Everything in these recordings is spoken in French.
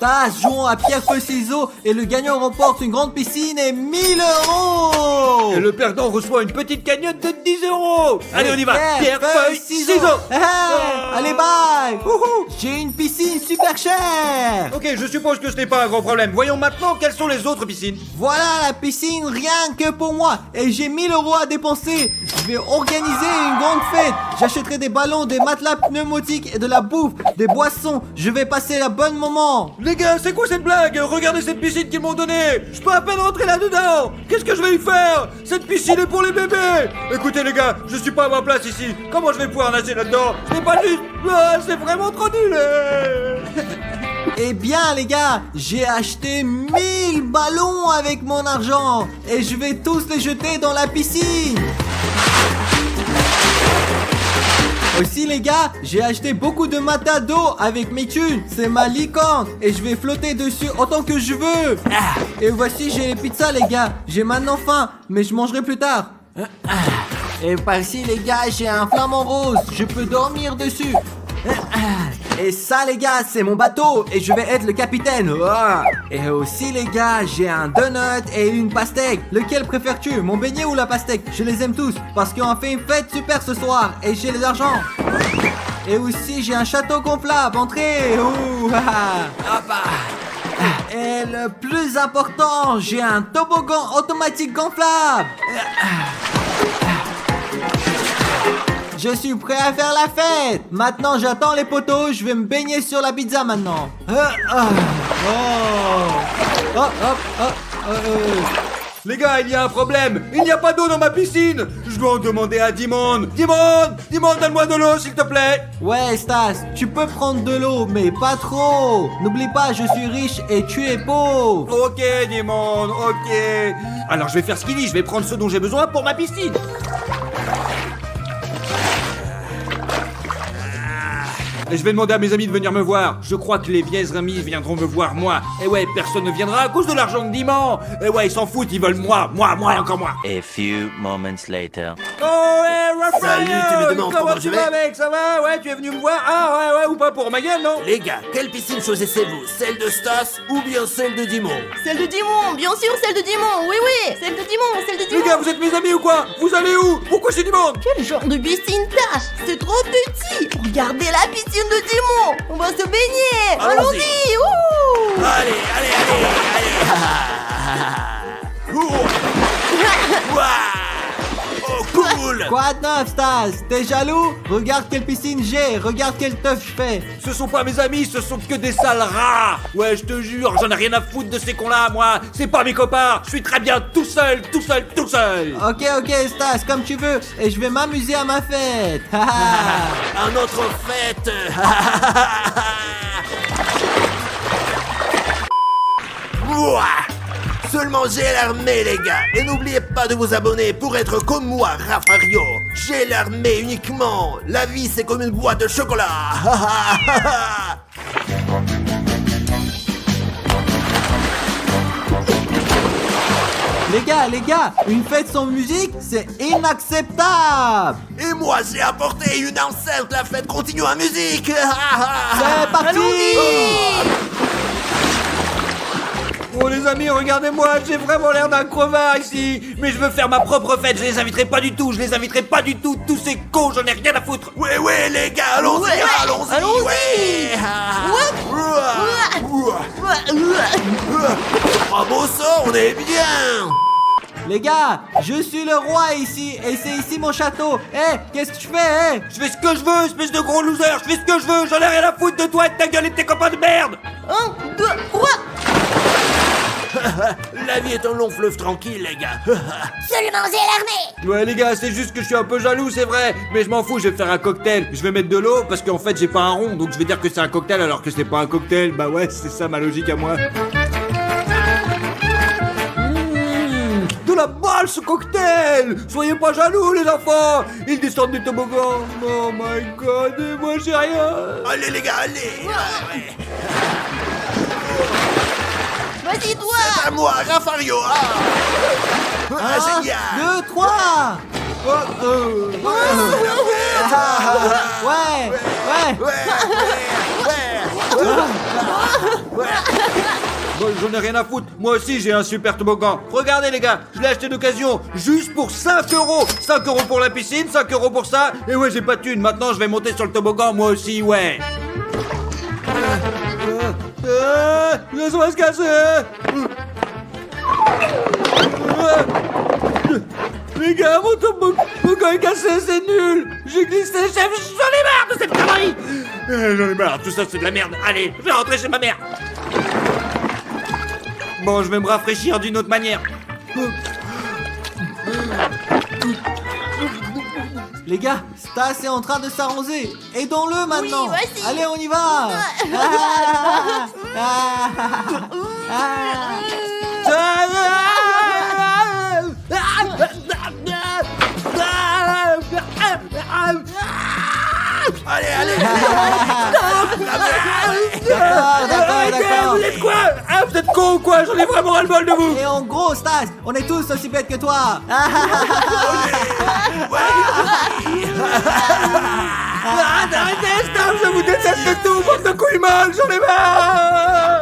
Stas, jouons à pierre, feu, ciseaux et le gagnant remporte une grande piscine et 1000 euros. Et le perdant reçoit une petite cagnotte de 10 euros. Allez, on y va. Pierre, feuille, ciseaux. Allez, bye. J'ai une piscine super chère. Ok, je suppose que ce n'est pas un gros problème. Voyons maintenant quelles sont les autres piscines. Voilà la piscine rien que pour moi. Et j'ai 1000 euros à dépenser. Je vais organiser une grande fête. J'achèterai des ballons, des matelas pneumatiques et de la bouffe, des boissons. Je vais passer la bonne moment. Les gars, c'est quoi cette blague? Regardez cette piscine qu'ils m'ont donnée. Je peux à peine rentrer là-dedans. Qu'est-ce que je vais y faire? Cette piscine est pour les bébés. Écoutez les gars, je suis pas à ma place ici. Comment je vais pouvoir nager là-dedans? C'est pas juste. Ah, c'est vraiment trop nul. Eh bien les gars, j'ai acheté 1000 ballons avec mon argent. Et je vais tous les jeter dans la piscine. Aussi les gars, j'ai acheté beaucoup de matelas d'eau avec mes thunes. C'est ma licorne et je vais flotter dessus autant que je veux. Et voici j'ai les pizzas les gars. J'ai maintenant faim, mais je mangerai plus tard. Et par-ci les gars, j'ai un flamant rose. Je peux dormir dessus. Et ça les gars, c'est mon bateau et je vais être le capitaine. Et aussi les gars, j'ai un donut et une pastèque. Lequel préfères-tu, mon beignet ou la pastèque? Je les aime tous parce qu'on fait une fête super ce soir et j'ai de l'argent. Et aussi j'ai un château gonflable, entrez. Et le plus important, j'ai un toboggan automatique gonflable. Je suis prêt à faire la fête. Maintenant j'attends les poteaux. Je vais me baigner sur la pizza maintenant. Les gars, il y a un problème. Il n'y a pas d'eau dans ma piscine. Je dois en demander à Dimon. Dimon, donne-moi de l'eau s'il te plaît. Ouais Stas, tu peux prendre de l'eau mais pas trop. N'oublie pas, je suis riche et tu es pauvre. Ok Dimon, ok. Alors je vais faire ce qu'il dit. Je vais prendre ce dont j'ai besoin pour ma piscine. Et je vais demander à mes amis de venir me voir. Je crois que les vieilles amies viendront me voir moi. Et ouais, personne ne viendra à cause de l'argent de Dimon. Et ouais, ils s'en foutent, ils veulent moi, et encore moi. A few moments later. Oh ouais, Raphaël. Salut, tu me demandes comment je vais? Comment tu vas mec, ça va? Ouais, tu es venu me voir? Ah ouais, ou pas pour ma gueule, non? Les gars, quelle piscine choisissez-vous? Celle de Stas ou bien celle de Dimon? Celle de Dimon, bien sûr, celle de Dimon, oui, celle de Dimon, Les gars, vous êtes mes amis ou quoi? Vous allez où? Pourquoi chez Dimon? Quel genre de piscine tâche? C'est trop petit. Regardez la piscine de Dimon. On va se baigner. Allons-y. Ouh. Allez. Oh, cool. Quoi de neuf Stas? T'es jaloux? Regarde quelle piscine j'ai. Regarde quel teuf je fais. Ce sont pas mes amis, ce sont que des sales rats. Ouais, je te jure, j'en ai rien à foutre de ces cons-là, moi. C'est pas mes copains. Je suis très bien tout seul. Ok Stas, comme tu veux. Et je vais m'amuser à ma fête. À notre fête. Ouah. Seulement j'ai l'armée les gars. Et n'oubliez pas de vous abonner pour être comme moi, Rafario. J'ai l'armée uniquement. La vie c'est comme une boîte de chocolat. Les gars, une fête sans musique, c'est inacceptable. Et moi j'ai apporté une enceinte. La fête continue en musique. C'est parti. Oh les amis, regardez-moi, j'ai vraiment l'air d'un crevard ici. Mais je veux faire ma propre fête, je les inviterai pas du tout, tous ces cons, j'en ai rien à foutre. Ouais les gars, allons-y. Ouais. Oh bon sang, on est bien. Les gars, je suis le roi ici et c'est ici mon château. Qu'est-ce que tu fais? Je fais ce que je veux, espèce de gros loser, je fais ce que je veux, j'en ai rien à foutre de toi et de ta gueule et de tes copains de merde. 1, 2, 3. La vie est un long fleuve tranquille les gars. Seulement j'ai l'armée. Ouais les gars, c'est juste que je suis un peu jaloux, c'est vrai. Mais je m'en fous, je vais faire un cocktail. Je vais mettre de l'eau parce qu'en fait j'ai pas un rond. Donc je vais dire que c'est un cocktail alors que c'est pas un cocktail. Bah ouais, c'est ça ma logique à moi. De la balle ce cocktail. Soyez pas jaloux les enfants. Ils descendent du toboggan. Oh my god, et moi j'ai rien. Allez les gars, allez. Vas-y toi. C'est à moi, Rafario. Génial. 2, 3. Ouais. Ouais. J'en ai rien à foutre. Moi aussi, j'ai un super toboggan. Regardez, les gars, je l'ai acheté d'occasion juste pour 5 euros. 5 euros pour la piscine, 5 euros pour ça. Et ouais, j'ai pas de thune. Maintenant, je vais monter sur le toboggan, moi aussi, ouais. Laisse-moi se casser. Les gars, mon toboggan est cassé, c'est nul. J'ai glissé, chef, j'en ai marre de cette connerie. J'en ai marre, tout ça c'est de la merde. Allez, je vais rentrer chez ma mère. Bon, je vais me rafraîchir d'une autre manière. Les gars, Stas est en train de s'arroser. Aidons-le maintenant. Oui, vas-y. Allez, on y va. Allez, allez. D'accord. Vous êtes quoi? Ah, vous êtes con ou quoi? J'en ai vraiment ras-le-bol de vous. Et en gros, Stas, on est tous aussi bêtes que toi. Arrêtez, stop, je vous déteste tout, bande de couilles molles, j'en ai marre.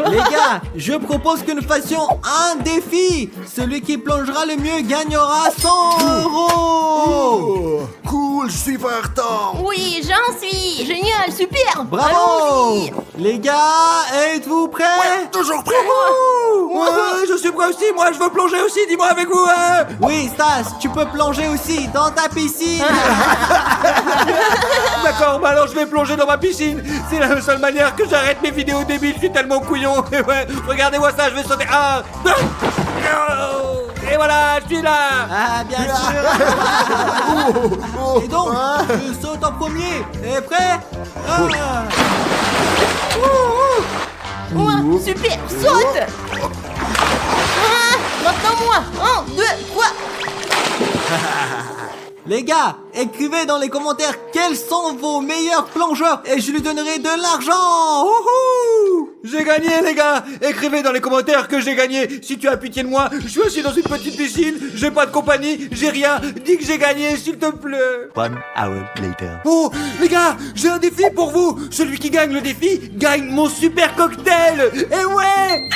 Les gars, je propose que nous fassions un défi. Celui qui plongera le mieux gagnera 100 euros. Oh, cool, je suis partant. Oui, j'en suis. Génial, super. Bravo. Allons-y. Les gars, êtes-vous prêts? Ouais, toujours prêt. Ouais, je suis prêt aussi, moi je veux plonger aussi, dis-moi avec vous. Oui, Stas, tu peux plonger aussi dans ta piscine. D'accord, bah alors je vais plonger dans ma piscine. C'est la seule manière que j'arrête mes vidéos débiles, je suis tellement couillon. Et ouais, regardez-moi ça, je vais sauter. 1, 2, et voilà, je suis là. Ah, bien sûr. Et donc, je saute en premier. Et prêt? Ouais, super, saute. Maintenant moi. 1, 2, 3. Les gars, écrivez dans les commentaires quels sont vos meilleurs plongeurs et je lui donnerai de l'argent. Wouhou! J'ai gagné, les gars. Écrivez dans les commentaires que j'ai gagné. Si tu as pitié de moi, je suis aussi dans une petite piscine, j'ai pas de compagnie, j'ai rien. Dis que j'ai gagné, s'il te plaît. 1 hour later. Oh, les gars, j'ai un défi pour vous. Celui qui gagne le défi gagne mon super cocktail. Et ouais,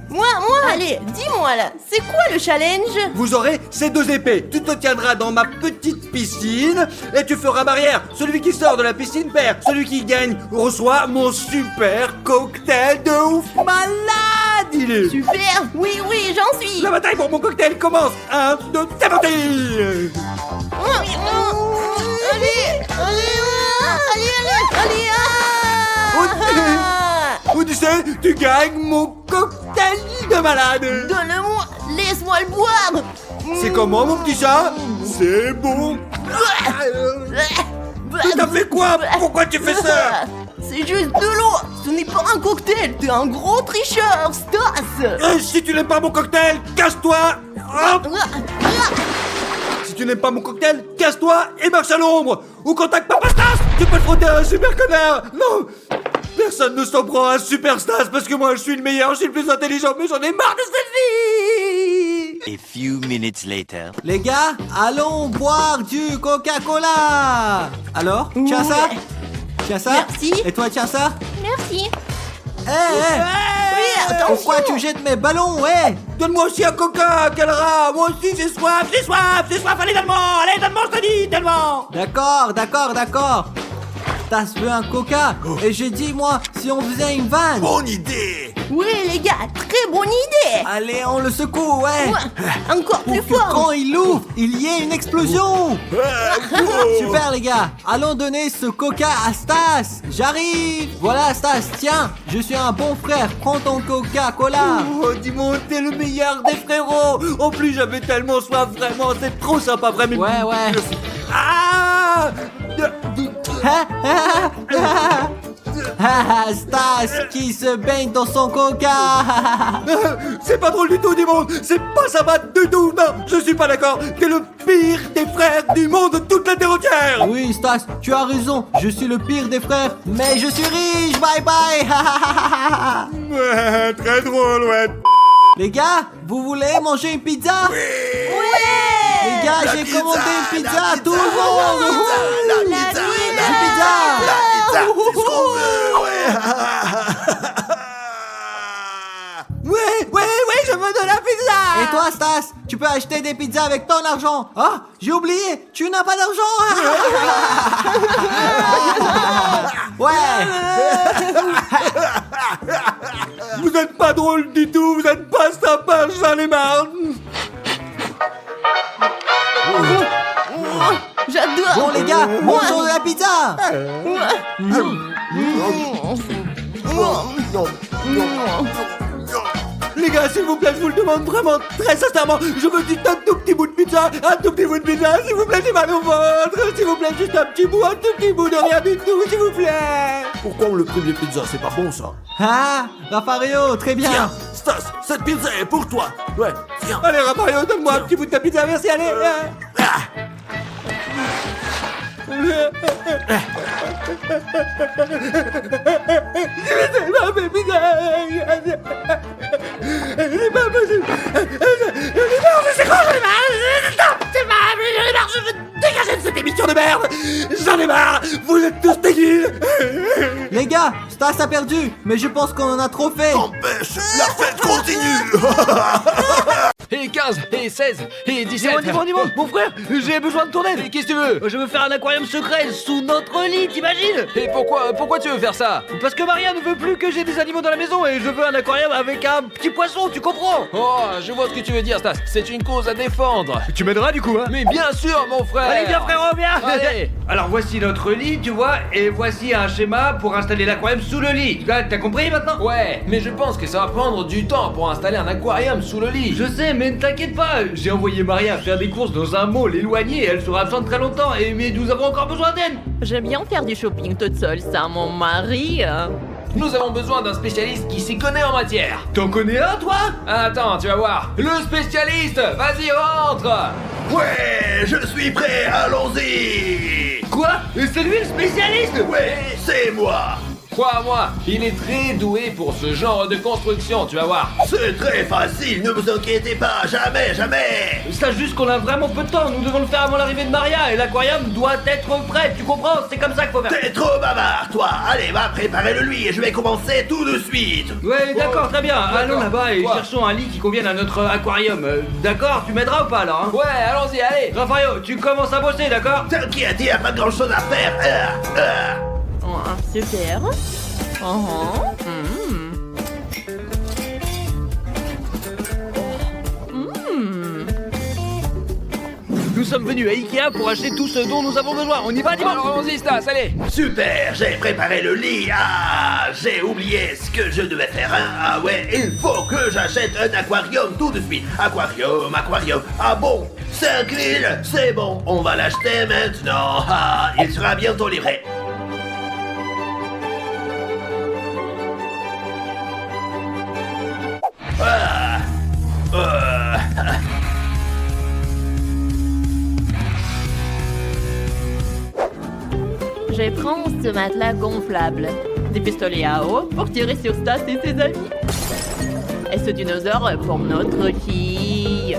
Moi, allez, dis-moi là, c'est quoi le challenge? vous aurez ces 2 épées. Tu te tiendras dans ma petite piscine et tu feras barrière. Celui qui sort de la piscine perd. Celui qui gagne reçoit mon super cocktail de ouf malade. Il est. Super, oui, j'en suis. La bataille pour mon cocktail commence. 1, 2, c'est parti. Allez. Odyssée, tu gagnes mon cocktail de malade. Donne-le-moi, laisse-moi le boire. C'est comment, mon petit chat? C'est bon. T'as fait quoi? Pourquoi tu fais ça? C'est juste de l'eau, ce n'est pas un cocktail, t'es un gros tricheur, Stas. Si tu n'aimes pas mon cocktail, casse-toi. Hop. Si tu n'aimes pas mon cocktail, casse-toi et marche à l'ombre. Ou contacte Papa Stas. Tu peux te frotter à un super connard. Non, personne ne s'en prend à un super Stas parce que moi je suis le meilleur, je suis le plus intelligent, mais j'en ai marre de cette vie. A few minutes later. Les gars, allons boire du Coca-Cola. Alors, tiens ça? Tiens ça? Merci. Et toi, tiens ça? Merci. Oui, attention. pourquoi tu jettes mes ballons, ouais? Donne-moi aussi un coca, quel rat. Moi aussi j'ai soif, allez donne-moi, je te dis, donne-moi. D'accord. Stas veut un Coca. Et j'ai dit, moi, si on faisait une vanne. Bonne idée. Oui, les gars, très bonne idée. Allez, on le secoue, ouais. Encore Pour plus que fort. quand il l'ouvre, il y ait une explosion. Oh. Super, les gars. Allons donner ce Coca à Stas. J'arrive. Voilà, Stas, tiens. Je suis un bon frère. Prends ton Coca-Cola. Oh, dis-moi, t'es le meilleur des frérots. En plus, j'avais tellement soif, vraiment, c'est trop sympa, vraiment. Ouais. Ah. Stas qui se baigne dans son Coca. C'est pas drôle du tout, du monde. C'est pas sympa du tout. Non, je suis pas d'accord. T'es le pire des frères du monde de toute la terre entière. Oui, Stas, tu as raison. Je suis le pire des frères, mais je suis riche. Bye bye. Ouais, très drôle, ouais. Les gars, vous voulez manger une pizza? Les gars, j'ai commandé une pizza à tout le monde. La pizza. Pizza. C'est ce qu'on veut, ouais. Ouais, je veux de la pizza. Et toi, Stas, tu peux acheter des pizzas avec ton argent. Ah, j'ai oublié, tu n'as pas d'argent. Ouais. Vous êtes pas drôle du tout, vous êtes pas sympa, j'en ai marre. J'adore. Bon les gars, mangeons de la pizza. Les gars, s'il vous plaît, je vous le demande vraiment très sincèrement. Je veux juste un tout petit bout de pizza, s'il vous plaît, j'ai mal au ventre. S'il vous plaît, juste un tout petit bout de rien du tout, s'il vous plaît. Pourquoi on le prime les pizzas? C'est pas bon ça. Ah, Raffario, très bien. Tiens, Stas, cette pizza est pour toi. Ouais, tiens. Allez, Raphaël, donne-moi un petit bout de ta pizza, merci, allez. C'est pas ma pizza. C'est pas possible. C'est quoi, j'en ai marre. C'est pas, je veux dégager de cette émission de merde. J'en ai marre. Vous êtes tous débiles. Les gars, Stas a perdu, mais je pense qu'on en a trop fait. Empêche, la fête continue. Et 15, et 16, et 17. Dis-moi, mon frère, j'ai besoin de ton aide. Qu'est-ce que tu veux? Je veux faire un aquarium secret sous notre lit, t'imagines? Et pourquoi tu veux faire ça? Parce que Maria ne veut plus que j'ai des animaux dans la maison et je veux un aquarium avec un petit poisson, tu comprends? Oh, je vois ce que tu veux dire, Stas. C'est une cause à défendre. Tu m'aideras du coup, hein? Mais bien sûr, mon frère. Allez, viens frérot, viens. Allez. Alors voici notre lit, tu vois, et voici un schéma pour installer l'aquarium sous le lit. T'as compris maintenant? Ouais, mais je pense que ça va prendre du temps pour installer un aquarium sous le lit. Je sais, mais ne t'inquiète pas, j'ai envoyé Maria faire des courses dans un mall éloigné et elle sera absente très longtemps, mais nous avons encore besoin d'aide. J'aime bien faire du shopping toute seule sans mon mari. Nous avons besoin d'un spécialiste qui s'y connaît en matière. T'en connais un, toi? Attends, tu vas voir. Le spécialiste, vas-y, rentre. Ouais, je suis prêt, allons-y. Quoi? C'est lui le spécialiste? Ouais, c'est moi. Crois-moi, il est très doué pour ce genre de construction, tu vas voir. C'est très facile, ne vous inquiétez pas, jamais. Sache juste qu'on a vraiment peu de temps, nous devons le faire avant l'arrivée de Maria et l'aquarium doit être prêt, tu comprends? C'est comme ça qu'il faut faire. T'es trop bavard, toi. Allez, va préparer le lit et je vais commencer tout de suite. Ouais, d'accord, très bien. Allons là-bas et Quoi? cherchons un lit qui convienne à notre aquarium. D'accord, tu m'aideras ou pas alors, hein? Ouais, allons-y, allez. Raphaël, tu commences à bosser, d'accord? T'inquiète, y a pas grand chose à faire. Oh, super. Nous sommes venus à Ikea pour acheter tout ce dont nous avons besoin. On y va, dimanche? Alors allons-y, Stas, allez. Super, j'ai préparé le lit. Ah, j'ai oublié ce que je devais faire. Hein. Ah ouais, il faut que j'achète un aquarium tout de suite. Aquarium. Ah bon, 5 000, c'est bon. On va l'acheter maintenant. Ah, il sera bientôt livré. Je prends ce matelas gonflable, des pistolets à eau pour tirer sur Stas et ses amis. Et ce dinosaure pour notre fille.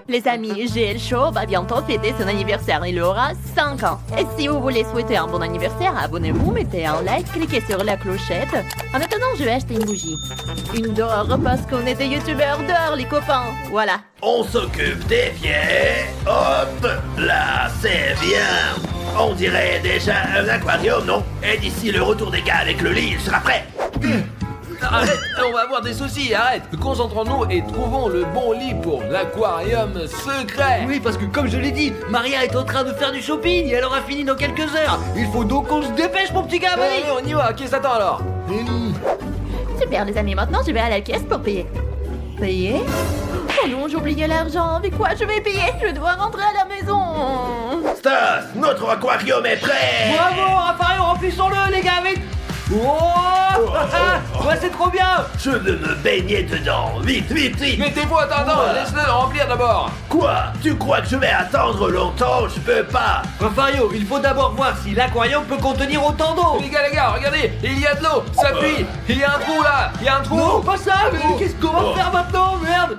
Les amis, GL Show va bientôt fêter son anniversaire. Il aura 5 ans. Et si vous voulez souhaiter un bon anniversaire, abonnez-vous, mettez un like, cliquez sur la clochette. En attendant, je vais acheter une bougie. Une dehors parce qu'on est des youtubeurs dehors, les copains. Voilà. On s'occupe des pieds. Hop, là, c'est bien. On dirait déjà un aquarium, non? Et d'ici le retour des gars avec le lit, il sera prêt. Arrête, on va avoir des soucis, arrête. Concentrons-nous et trouvons le bon lit pour l'aquarium secret. Oui, parce que comme je l'ai dit, Maria est en train de faire du shopping et elle aura fini dans quelques heures. Il faut donc qu'on se dépêche, mon petit gars, vas-y. Allez, on y va, qui s'attend alors? Super les amis, maintenant je vais à la caisse pour payer. Payer? Oh non, j'ai oublié l'argent. Avec quoi je vais payer? Je dois rentrer à la maison. Stas, notre aquarium est prêt. Bravo, Raphaël, remplissons-le, les gars, vite. Ouais, c'est trop bien. Je veux me baigner dedans. Vite. Mettez-vous, attends, laisse-le remplir d'abord. Quoi? Tu crois que je vais attendre longtemps? Je peux pas. Raphaël, il faut d'abord voir si l'aquarium peut contenir autant d'eau. Les gars, regardez, il y a de l'eau, ça fuit. Il y a un trou là, il y a un trou. Non, pas ça, mais qu'est-ce qu'on va faire maintenant, merde?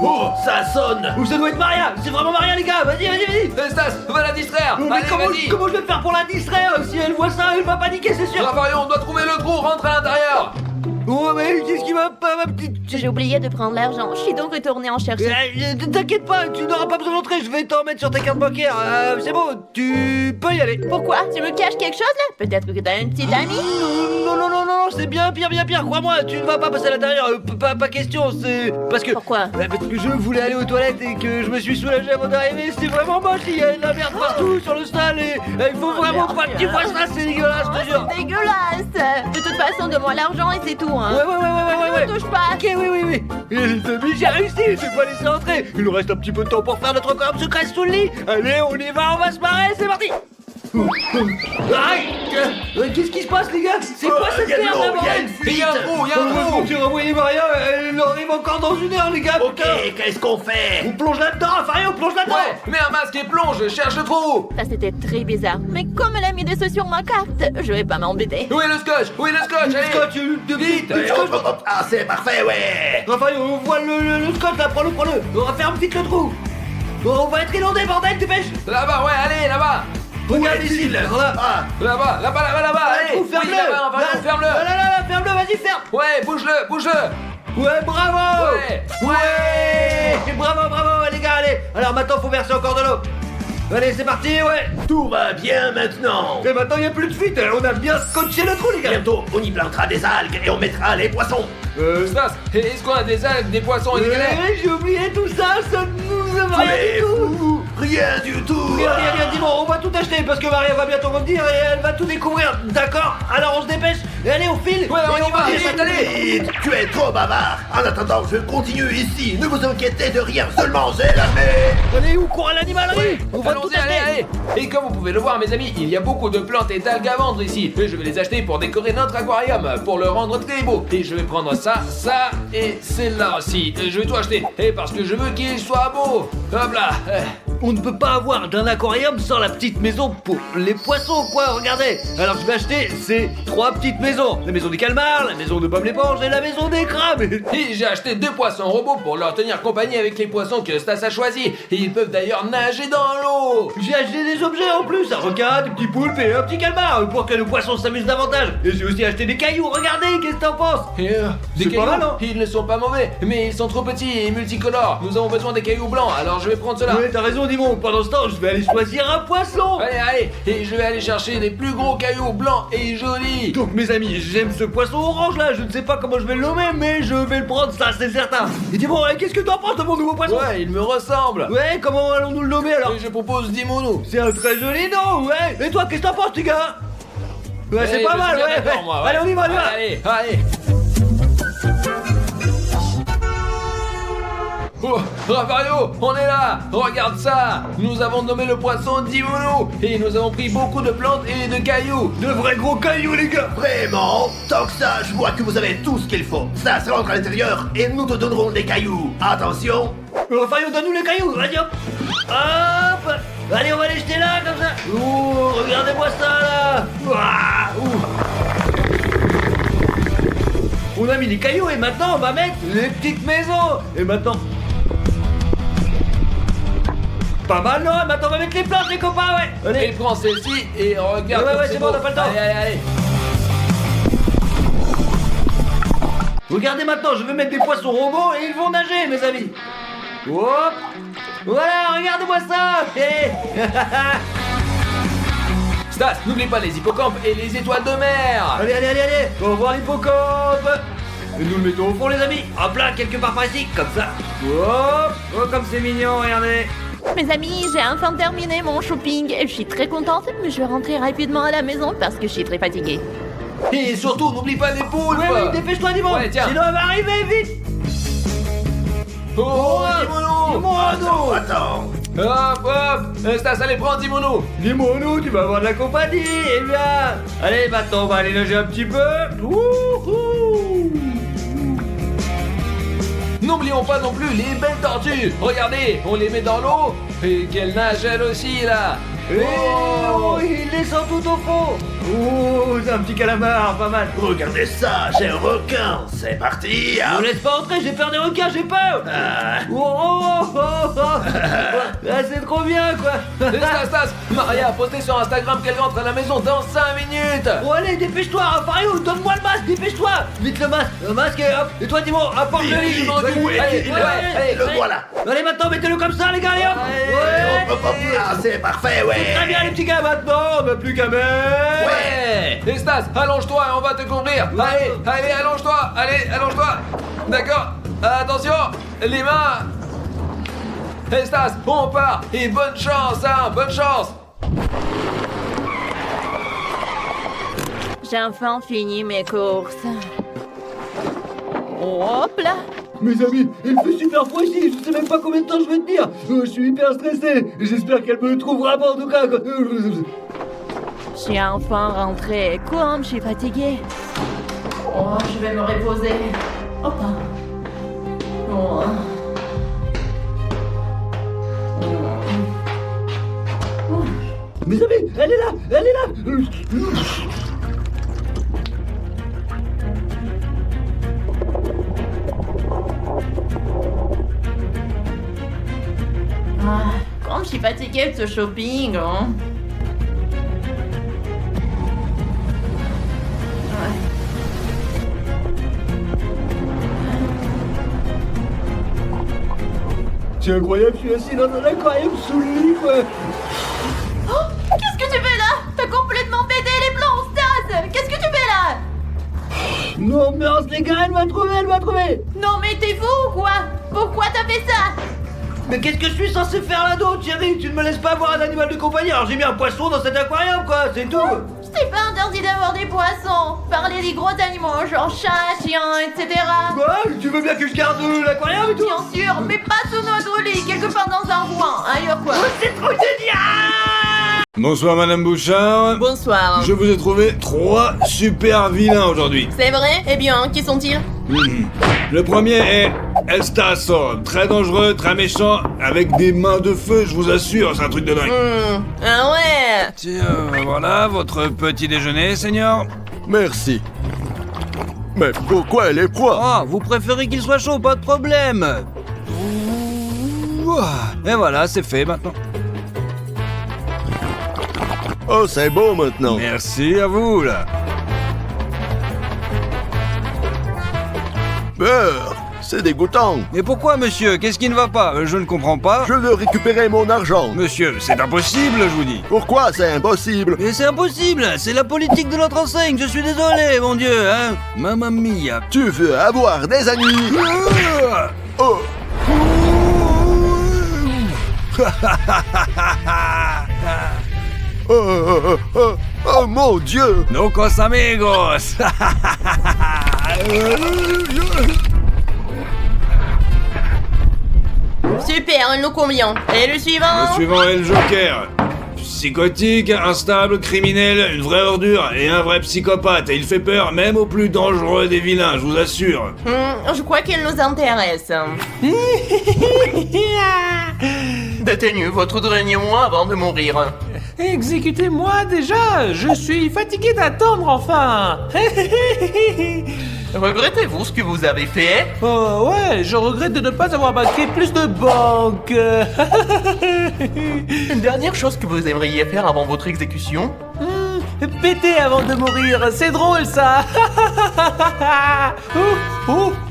Oh, ça sonne. Ou ça doit être Maria. C'est vraiment Maria, les gars. Vas-y, vas-y, vas-y. Stas, va la distraire. Mais Allez, vas-y. comment je vais faire pour la distraire? Si elle voit ça, elle va paniquer, c'est sûr. Raphaël, on doit trouver le trou, rentre à l'intérieur. Oh, mais qu'est-ce qui va pas, ma petite... J'ai oublié de prendre l'argent. Je suis donc retournée en chercher. T'inquiète pas, tu n'auras pas besoin d'entrer, je vais t'en mettre sur ta carte bancaire. C'est bon, tu peux y aller. Pourquoi? Tu me caches quelque chose là? Peut-être que t'as une petite amie? Non, c'est bien pire, crois-moi, tu ne vas pas passer à l'intérieur, pas question, c'est... Parce que... Pourquoi? Parce que je voulais aller aux toilettes et que je me suis soulagé avant d'arriver, c'est vraiment moche, il y a de la merde partout sur le stade et il faut vraiment pas que tu fasses ça, c'est dégueulasse, je te jure. C'est dégueulasse! De toute façon, donne-moi l'argent et c'est tout, hein. Ouais. Ne touche pas! Ok, oui. Et les amis, j'ai réussi, je vais pas laisser entrer. Il nous reste un petit peu de temps pour faire notre aquarium secret sous le lit. Allez, on y va, on va se marrer, c'est parti. Qu'est-ce qui se passe, les gars? C'est quoi cette Il y a de merde, l'eau, là, il y a bordel? une Il y fuite. a un trou, il y a un Heureusement trou. que j'ai renvoyé Maria, elle arrive encore dans une heure, les gars, Ok, putain. qu'est-ce qu'on fait? On plonge là-dedans, Fario, on plonge là-dedans. Ouais, mets un masque et plonge, cherche le trou. Ça c'était très bizarre. Mais comme elle a mis des sous sur ma carte, je vais pas m'embêter. Où est le scotch? Allez. Scotch, Vite. Allez, hop. Ah, c'est parfait, ouais. Raphaël, on voit le scotch là, prends-le. On va faire vite le trou. On va être inondé, bordel, dépêche. Là-bas, ouais, allez, là-bas. Regarde Où ici, est-il? là. Ah, Là-bas, allez. Ferme-le. Oui, là-bas, Raphaël, ferme-le. Là, ferme-le, vas-y, ferme. Ouais, bouge-le. Ouais, bravo. Ouais. Bravo, les gars, allez. Alors maintenant, faut verser encore de l'eau. Allez, c'est parti, ouais. tout va bien maintenant. Et maintenant, il n'y a plus de fuite. On a bien scotché le trou, les gars. Bientôt, on y plantera des algues et on mettra les poissons. Stas, est-ce qu'on a des algues, des poissons et des galets? J'ai oublié tout ça, ça nous a rien Mais du tout. fou, rien du tout. Rien, dis-moi, on va tout acheter parce que Maria va bientôt revenir et elle va tout découvrir. D'accord? Alors on se dépêche. Et allez, on file. Ouais, on Et y va, vite. allez. Vite, tu es trop bavard. En attendant, je continue ici. Ne vous inquiétez de rien, seulement j'ai la paix. Allez, où court l'animalerie? On va tout Allons-y, acheter. allez. Et comme vous pouvez le voir, mes amis, il y a beaucoup de plantes et d'algues à vendre ici. Et je vais les acheter pour décorer notre aquarium, pour le rendre très beau. Et je vais prendre ça et celle-là aussi. Et je vais tout acheter. Et parce que je veux qu'il soit beau. Hop là. On ne peut pas avoir d'un aquarium sans la petite maison pour les poissons, quoi, regardez. Alors je vais acheter ces 3 petites maisons. La maison des calmars, la maison de Bob l'éponge et la maison des crabes. Et j'ai acheté 2 poissons robots pour leur tenir compagnie avec les poissons que Stas a choisis. Et ils peuvent d'ailleurs nager dans l'eau. J'ai acheté des objets en plus, un requin, des petits poulpes et un petit calmar pour que nos poissons s'amusent davantage. Et j'ai aussi acheté des cailloux, regardez, qu'est-ce que t'en penses? Et des C'est pas cailloux, mal, hein? ils ne sont pas mauvais, mais ils sont trop petits et multicolores. Nous avons besoin des cailloux blancs, alors je vais prendre cela. Ouais, t'as raison, Dimon. Pendant ce temps, je vais aller choisir un poisson. Allez, et je vais aller chercher des plus gros cailloux blancs et jolis. Donc mes amis, j'aime ce poisson orange là, je ne sais pas comment je vais le nommer, mais je vais le prendre, ça c'est certain. Et dis-moi, qu'est-ce que t'en penses de mon nouveau poisson? Ouais, il me ressemble. Ouais, comment allons-nous le nommer alors? Et je propose Dimonu. C'est un très joli nom, ouais. Et toi, qu'est-ce que t'en penses, petit gars? Ouais, c'est Allez, pas je mal, suis bien ouais. d'accord, moi, ouais. Allez, on y va. Allez. Oh, Ravario, on est là. Regarde ça. Nous avons nommé le poisson Dimonu. Et nous avons pris beaucoup de plantes et de cailloux. De vrais gros cailloux, les gars. Vraiment? Tant que ça, je vois que vous avez tout ce qu'il faut. Ça se rentre à l'intérieur et nous te donnerons des cailloux. Attention. Raphaël, donne-nous les cailloux, vas-y hop. Hop. Allez, on va les jeter là, comme ça. Ouh, regardez-moi ça, là. Ouah, ouh. On a mis les cailloux et maintenant on va mettre les petites maisons. Et maintenant... Pas mal, non? Maintenant on va mettre les plantes, les copains, ouais. Et Allez. prends celle-ci et regarde. Ouais, comme c'est bon, beau. on a pas le temps. Allez. Regardez maintenant, je vais mettre des poissons robots et ils vont nager, mes amis. Hop. Voilà, regardez-moi ça. Hey. Stas, n'oublie pas les hippocampes et les étoiles de mer. Allez. On va voir l'hippocampe. Et nous le mettons au fond, les amis. Hop là, quelque part par ici, comme ça. Hop. Oh, comme c'est mignon, regardez. Mes amis, j'ai enfin terminé mon shopping et je suis très contente, mais je vais rentrer rapidement à la maison parce que je suis très fatiguée. Et surtout, n'oublie pas les poulpes. Ouais, dépêche-toi, Dimon. Ouais, tiens. Sinon, elle va arriver vite. Oh, Dimonu. Attends. Hop. Stas, allez, prends Dimonu. Dis-moi, tu vas avoir de la compagnie. Eh bien, allez, maintenant, on va aller nager un petit peu. Wouhou. N'oublions pas non plus les belles tortues. Regardez, on les met dans l'eau et qu'elles nagent elles aussi là. Oh, il descend tout au fond. Oh, c'est un petit calamar, pas mal. Regardez ça, j'ai un requin. C'est parti. Ne laisse pas entrer, j'ai peur des requins, j'ai peur. Ah. Ah, c'est trop bien, quoi. Stas, Maria a posté sur Instagram qu'elle rentre à la maison dans 5 minutes. Bon, allez, dépêche-toi, Raphaël, donne-moi le masque, dépêche-toi. Vite le masque, et hop. Et toi, Timon, apporte le lit. Vite, où est-il? Le voilà. Allez, maintenant, mettez-le comme ça, les gars, et hop. Ouais. Hop, hop, là, c'est parfait, ouais. Très bien, les petits gars, maintenant, on va plus qu'à mettre. Ouais. Et Stas, allonge-toi et on va te couvrir. Allez, allonge-toi. Allez, allonge-toi. D'accord. Attention, les mains. Et Stas, on part. Et bonne chance, hein, bonne chance. J'ai enfin fini mes courses. Hop là. Mes amis, il fait super froid ici, je sais même pas combien de temps je vais tenir. Je suis hyper stressé. J'espère qu'elle me trouve vraiment, en tout cas. Je suis enfin rentrée. Comme je suis fatiguée. Oh, je vais me reposer. Hop. Oh. Mes amis, elle est là. Ah, comme je suis fatiguée de ce shopping. Hein. C'est incroyable, je suis assis dans un aquarium sous le lit, quoi. Oh, qu'est-ce que tu fais là? T'as complètement pété les plombs, Stas. Qu'est-ce que tu fais là? Non, mince, les gars, elle m'a trouvé. Non mais t'es fou ou quoi? Pourquoi t'as fait ça? Mais qu'est-ce que je suis censé faire là d'autre, Thierry? Tu ne me laisses pas avoir un animal de compagnie, alors j'ai mis un poisson dans cet aquarium, quoi, c'est tout. Je t'ai pas interdit d'avoir des poissons. Parler des gros animaux, genre chat, chien, etc. Quoi? Tu veux bien que je garde l'aquarium et tout? Bien sûr, mais pas sous notre lit, quelque part dans un coin. Ailleurs quoi. C'est trop génial! Bonsoir Madame Bouchard. Bonsoir. Je vous ai trouvé 3 super vilains aujourd'hui. C'est vrai? Eh bien, qui sont-ils? Le premier est Estasso, très dangereux, très méchant, avec des mains de feu, je vous assure, c'est un truc de dingue. Ah ouais. Tiens, voilà votre petit déjeuner, Seigneur. Merci. Mais pourquoi les pois? Ah, vous préférez qu'il soit chaud, pas de problème. Et voilà, c'est fait maintenant. Oh, c'est bon maintenant. Merci à vous, là. Beurre, c'est dégoûtant. Mais pourquoi, monsieur? Qu'est-ce qui ne va pas? Je ne comprends pas. Je veux récupérer mon argent. Monsieur, c'est impossible, je vous dis. Pourquoi c'est impossible? Mais c'est impossible, c'est la politique de notre enseigne, je suis désolé, mon Dieu, hein. Mamma mia. Tu veux avoir des amis? Oh. Oh mon Dieu! Nocos amigos. Super, nous combien? Et le suivant? Le suivant est le Joker. Psychotique, instable, criminel, une vraie ordure et un vrai psychopathe. Et il fait peur même aux plus dangereux des vilains, je vous assure. Je crois qu'il nous intéresse. Déteignez votre dernier mot avant de mourir. Exécutez-moi déjà, je suis fatigué d'attendre enfin. Regrettez-vous ce que vous avez fait? Oh ouais, je regrette de ne pas avoir marqué plus de banques. Une dernière chose que vous aimeriez faire avant votre exécution? Péter avant de mourir, c'est drôle ça.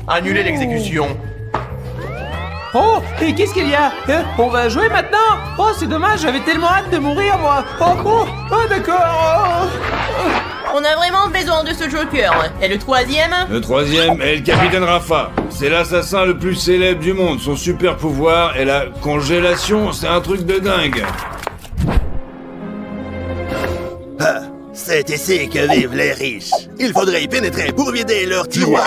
Annulez l'exécution. Oh, et qu'est-ce qu'il y a? On va jouer maintenant? Oh, c'est dommage, j'avais tellement hâte de mourir moi. Oh, d'accord. On a vraiment besoin de ce Joker. Et le troisième? Le troisième est le capitaine Rafa. C'est l'assassin le plus célèbre du monde. Son super pouvoir est la congélation, c'est un truc de dingue. Ah, c'est ici que vivent les riches. Il faudrait y pénétrer pour vider leur tiroir.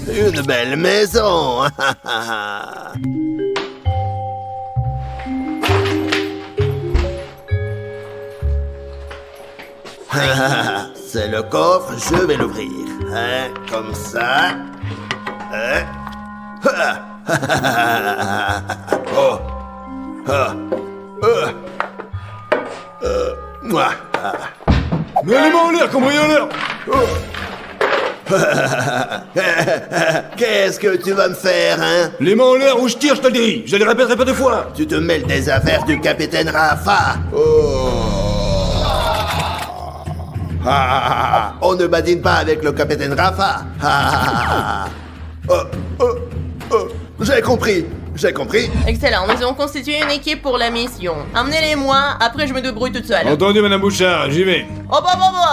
Une belle maison. c'est le coffre, je vais l'ouvrir. Hein, comme ça. Hein. Oh. Mouah. Mais les mains en l'air, cambrioleur. Qu'est-ce que tu vas me faire, hein? Les mains en l'air ou je tire, je te le dis. Je les répéterai pas deux fois. Tu te mêles des affaires du capitaine Rafa. Oh. On ne badine pas avec le capitaine Rafa. J'ai compris. Excellent, nous avons constitué une équipe pour la mission. Emmenez-les moi, après je me débrouille toute seule. Entendu, Madame Bouchard, j'y vais. Oh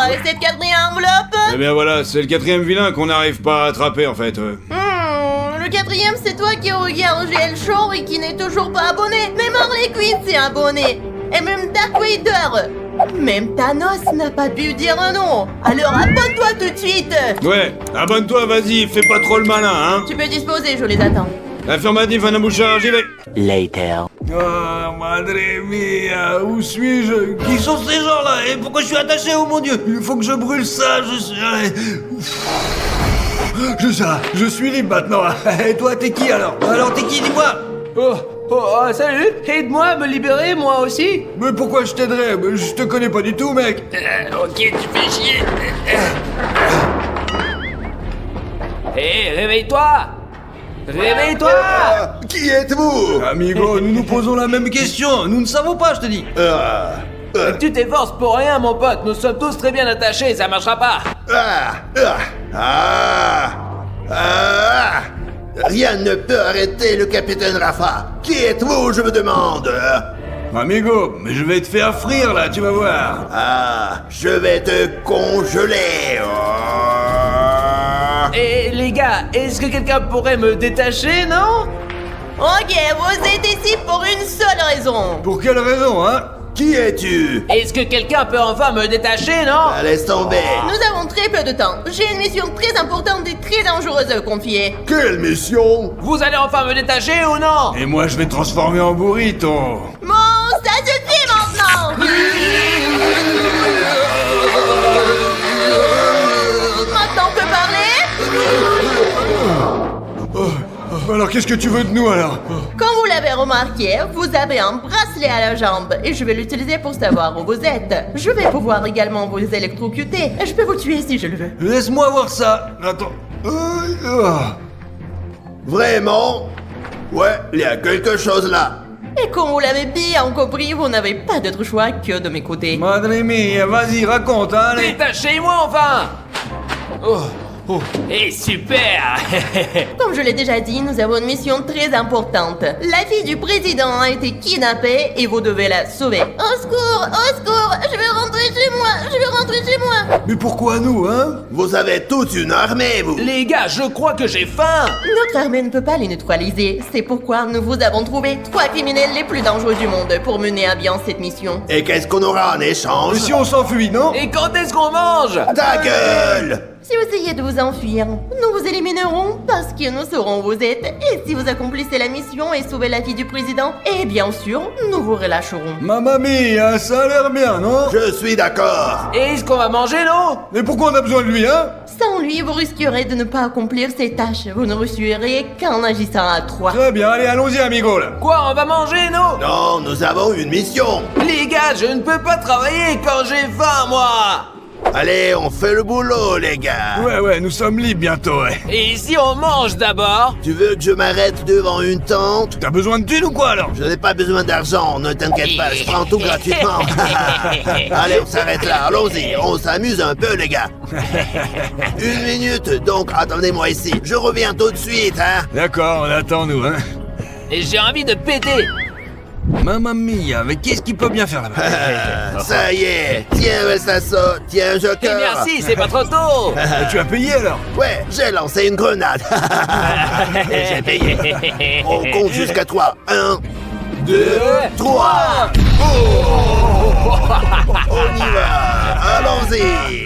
et cette quatrième enveloppe? Eh bien voilà, c'est le quatrième vilain qu'on n'arrive pas à attraper en fait. Le quatrième, c'est toi qui regarde GL Show et qui n'est toujours pas abonné. Même Harley Quinn s'est abonné. Et même Dark Vader. Même Thanos n'a pas pu dire non. Alors abonne-toi tout de suite. Ouais, abonne-toi, vas-y, fais pas trop le malin, hein. Tu peux disposer, je les attends. Affirmatif, Madame Bouchard, j'y vais. Later. Oh, madre mia, où suis-je? Qui sont ces gens-là? Et pourquoi je suis attaché? Oh mon Dieu, il faut que je brûle ça, je suis libre maintenant. Et toi, t'es qui alors? Alors, t'es qui, dis-moi? Salut. Aide-moi à me libérer, moi aussi. Mais pourquoi je t'aiderais? Je te connais pas du tout, mec. Ok, tu fais chier. Hé, réveille-toi. Réveille-toi. Qui êtes-vous? Amigo, nous nous posons la même question. Nous ne savons pas, je te dis. Tu t'efforces pour rien, mon pote. Nous sommes tous très bien attachés, ça marchera pas. Rien ne peut arrêter le capitaine Rafa. Qui êtes-vous, je me demande? Amigo, mais je vais te faire frire là, tu vas voir. Je vais te congeler. Et les gars, est-ce que quelqu'un pourrait me détacher, non? Ok, vous êtes ici pour une seule raison. Pour quelle raison, hein? Qui es-tu? Est-ce que quelqu'un peut enfin me détacher, non? Laisse tomber. Nous avons très peu de temps. J'ai une mission très importante et très dangereuse à vous confier. Quelle mission? Vous allez enfin me détacher ou non? Et moi je vais te transformer en burrito. Bon, ça suffit maintenant. Maintenant on peut parler? Alors qu'est-ce que tu veux de nous alors? Comme vous l'avez remarqué, vous avez un bracelet à la jambe et je vais l'utiliser pour savoir où vous êtes. Je vais pouvoir également vous électrocuter et je peux vous tuer si je le veux. Laisse-moi voir ça. Attends. Vraiment? Ouais, il y a quelque chose là. Et comme vous l'avez bien compris, vous n'avez pas d'autre choix que de m'écouter. Madre mia, vas-y, raconte, hein, allez. Détachez-moi enfin! Et super! Comme je l'ai déjà dit, nous avons une mission très importante. La fille du président a été kidnappée et vous devez la sauver. Au secours! Au secours! Je vais rentrer chez moi! Mais pourquoi nous, hein? Vous avez toute une armée, vous. Les gars, je crois que j'ai faim! Notre armée ne peut pas les neutraliser. C'est pourquoi nous vous avons trouvé 3 criminels les plus dangereux du monde pour mener à bien cette mission. Et qu'est-ce qu'on aura en échange? Et si on s'enfuit, non? Et quand est-ce qu'on mange? Ta gueule! Si vous essayez de vous enfuir, nous vous éliminerons parce que nous saurons où vous êtes. Et si vous accomplissez la mission et sauvez la fille du président, et bien sûr, nous vous relâcherons. Mamma mia, ça a l'air bien, non? Je suis d'accord. Et est-ce qu'on va manger, non? Mais pourquoi on a besoin de lui, hein? Sans lui, vous risquerez de ne pas accomplir ces tâches. Vous ne réussirez qu'en agissant à 3. Très bien, allez, allons-y, amigo, là. Quoi, on va manger, non? Non, nous avons une mission. Les gars, je ne peux pas travailler quand j'ai faim, moi! Allez, on fait le boulot, les gars. Ouais, nous sommes libres bientôt, ouais. Et si on mange d'abord? Tu veux que je m'arrête devant une tente? T'as besoin de thunes ou quoi, alors? Je n'ai pas besoin d'argent, ne t'inquiète pas, je prends tout gratuitement. Allez, on s'arrête là, allons-y, on s'amuse un peu, les gars. 1 minute, donc attendez-moi ici. Je reviens tout de suite, hein. D'accord, on attend, nous, hein. Et j'ai envie de péter! Mamma mia, mais qu'est-ce qu'il peut bien faire là-bas? Ça y est, tiens, ça, tiens, Et joker. merci, c'est pas trop tôt! Tu as payé, alors? Ouais, j'ai lancé une grenade. J'ai payé. On compte jusqu'à 3. 1, 2, 3. On y va. Allons-y.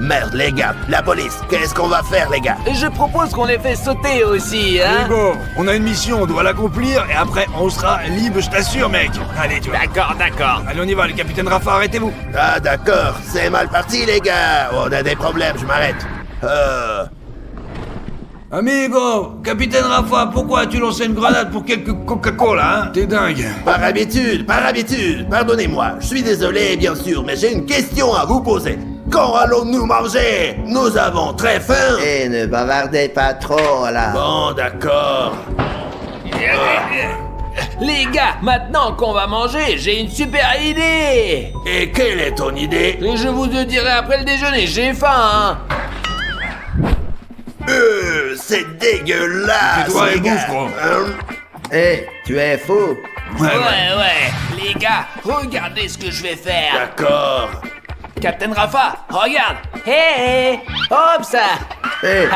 Merde, les gars, la police, qu'est-ce qu'on va faire, les gars? Je propose qu'on les fait sauter aussi, hein. Hugo, on a une mission, on doit l'accomplir et après on sera libre, je t'assure, mec. Allez, tu vois. D'accord. Allez, on y va, le capitaine Rafa, arrêtez-vous. Ah, d'accord, c'est mal parti, les gars. On a des problèmes, je m'arrête. Amigo, capitaine Rafa, pourquoi as-tu lancé une grenade pour quelques Coca-Cola, hein? T'es dingue. Par habitude, pardonnez-moi. Je suis désolé, bien sûr, mais j'ai une question à vous poser. Quand allons-nous manger? Nous avons très faim. Et ne bavardez pas trop, là. Bon, d'accord. Les gars, maintenant qu'on va manger, j'ai une super idée. Et quelle est ton idée? Et je vous le dirai après le déjeuner, j'ai faim, hein. C'est dégueulasse, Tais-toi et les gars. bouffe, gros. Eh, tu es fou. Ouais. Les gars, regardez ce que je vais faire. D'accord. Captain Rafa, regarde. Hé, hop ça. Eh,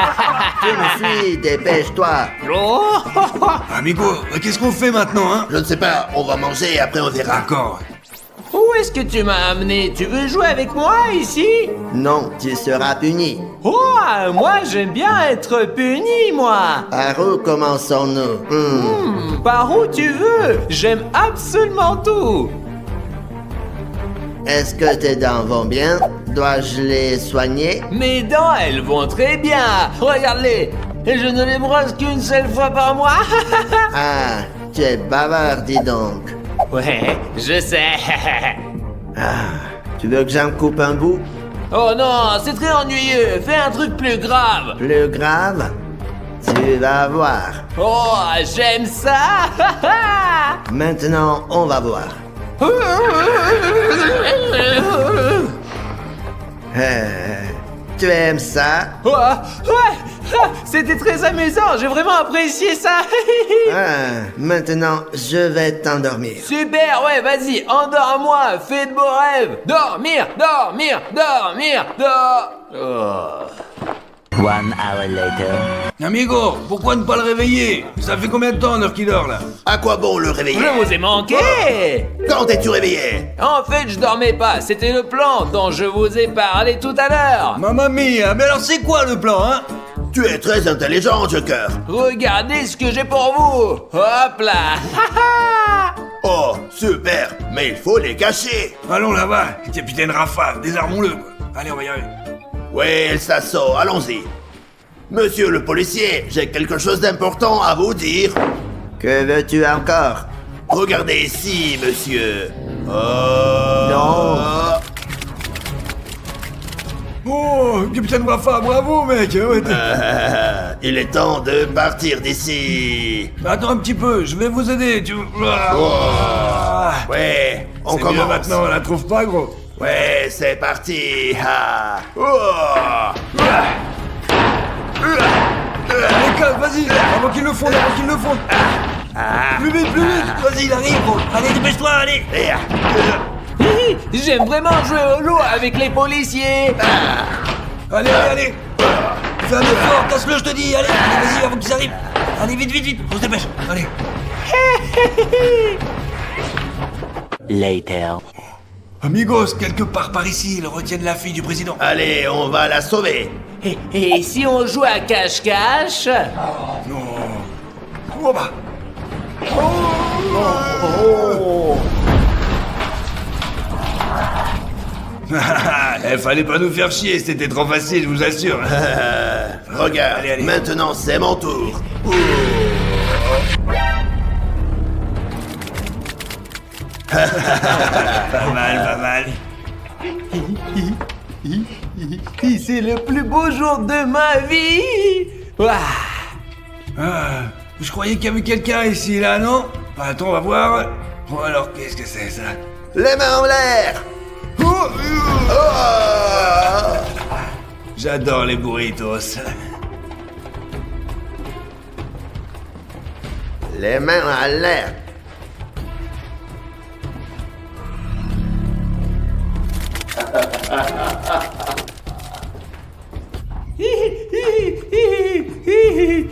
tu me suis, dépêche-toi. Oh, Amigo, qu'est-ce qu'on fait maintenant, hein? Je ne sais pas, on va manger et après on verra. D'accord. Où est-ce que tu m'as amené? Tu veux jouer avec moi ici? Non, tu seras puni. Oh, moi j'aime bien être puni, moi. Par où commençons-nous? Par où tu veux? J'aime absolument tout. Est-ce que tes dents vont bien? Dois-je les soigner? Mes dents, elles vont très bien. Regarde-les. Et je ne les brosse qu'une seule fois par mois. Ah, tu es bavard, dis donc. Ouais, je sais. Tu veux que j'en coupe un bout? Oh non, c'est très ennuyeux. Fais un truc plus grave. Plus grave? Tu vas voir. Oh, j'aime ça. Maintenant, on va voir. Tu aimes ça? Ouais, c'était très amusant. J'ai vraiment apprécié ça. Maintenant, je vais t'endormir. Super, ouais, vas-y, endors-moi, fais de beaux rêves. Dormir. One hour later. Amigo, pourquoi ne pas le réveiller? Ça fait combien de temps, l'heure qu'il dort, là? À quoi bon le réveiller? Je vous ai manqué. Quand es-tu réveillé? En fait, je dormais pas. C'était le plan dont je vous ai parlé tout à l'heure. Mamma mia, mais alors c'est quoi le plan, hein? Tu es très intelligent, Joker. Regardez ce que j'ai pour vous. Hop là. Oh, super, mais il faut les cacher. Allons là-bas, capitaine Rafa, désarmons-le, quoi. Allez, on va y arriver. Oui, El Sasso, allons-y. Monsieur le policier, j'ai quelque chose d'important à vous dire. Que veux-tu encore? Regardez ici, monsieur. Oh. Non. Oh, capitaine Rafa, bravo, mec. Ouais, Il est temps de partir d'ici. Attends un petit peu, je vais vous aider, tu... Ouais, on C'est mieux commence. maintenant, on la trouve pas, gros. Ouais, c'est parti. Ah. Oh. Allez, calme, vas-y, avant qu'ils le fondent, Plus vite, vas-y, il arrive, gros. Allez, dépêche-toi, allez. J'aime vraiment jouer au loup avec les policiers. Allez. Fais un effort, casse-le, je te dis, allez, vas-y, avant qu'ils arrivent. Allez, vite, on se dépêche, allez. Later. Amigos, quelque part par ici, ils retiennent la fille du président. Allez, on va la sauver. Et si on joue à cache-cache? Non. Oh bah. Fallait pas nous faire chier, c'était trop facile, je vous assure. Regarde, Allez. maintenant c'est mon tour. Ouh. Pas mal. C'est le plus beau jour de ma vie. Ouah. Je croyais qu'il y avait quelqu'un ici, là, non? Attends, on va voir. Oh, alors, qu'est-ce que c'est, ça? Les mains en l'air. Oh. J'adore les burritos. Les mains à l'air.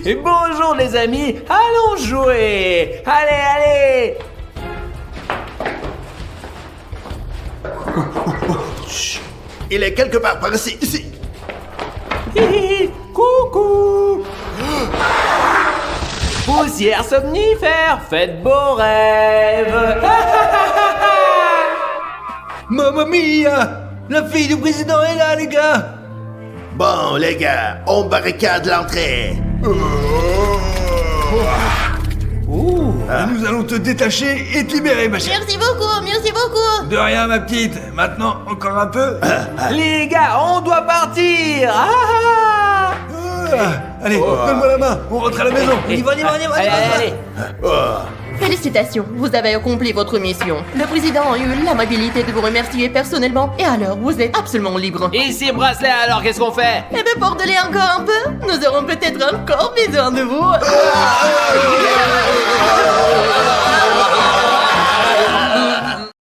Et bonjour les amis, allons jouer. Allez. Il est quelque part par ici. Coucou. Poussière somnifère, faites beaux rêves. Mamma mia! La fille du président est là, les gars! Bon, les gars, on barricade l'entrée. Nous allons te détacher et te libérer, ma chère. Merci beaucoup, merci beaucoup. De rien, ma petite. Maintenant, encore un peu. Les gars, on doit partir. Allez, donne-moi la main. On rentre à la maison. Allez, allez. Félicitations, vous avez accompli votre mission. Le président a eu l'amabilité de vous remercier personnellement, et alors vous êtes absolument libre. Et ces bracelets, alors qu'est-ce qu'on fait? Eh bien, portez-les encore un peu. Nous aurons peut-être encore besoin de vous.